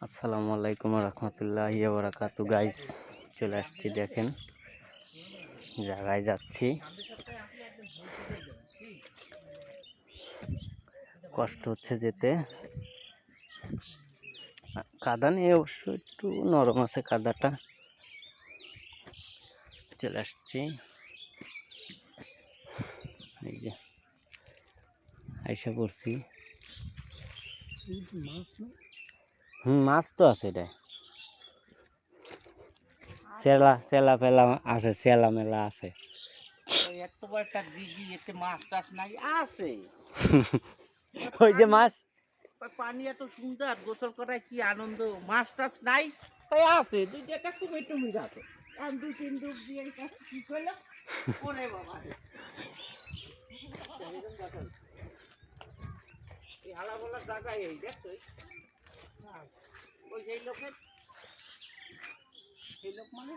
আসসালামু আলাইকুম রহমতুল্লাহি ওয়া বারাকাতু। গাইস চলে আসছি, দেখেন জায়গায় যাচ্ছি, কষ্ট হচ্ছে যেতে। কাদা নিয়ে অবশ্য একটু নরম আছে কাদাটা। চলে আসছি, এই যে আইসা পড়ছি। মাছ তো আছে রে, সেলা ফেলা আছে, সেলা মেলা আছে। এত বড় একটা দিঘি, এতে মাছ টাছ নাই আছে। ওই যে মাছ, পানি এত সুন্দর, গোসল করায় কি আনন্দ। মাছ টাছ নাই, তাই আছে দুই চারটা কুমির টুমির আছে। আমি দুই তিন ডুব দিয়ে এই কাছে কি করলো, ওরে বাবা এই হালা বলার জায়গায় এই দেখতো ওই সেই লোকের, সেই লোক মানে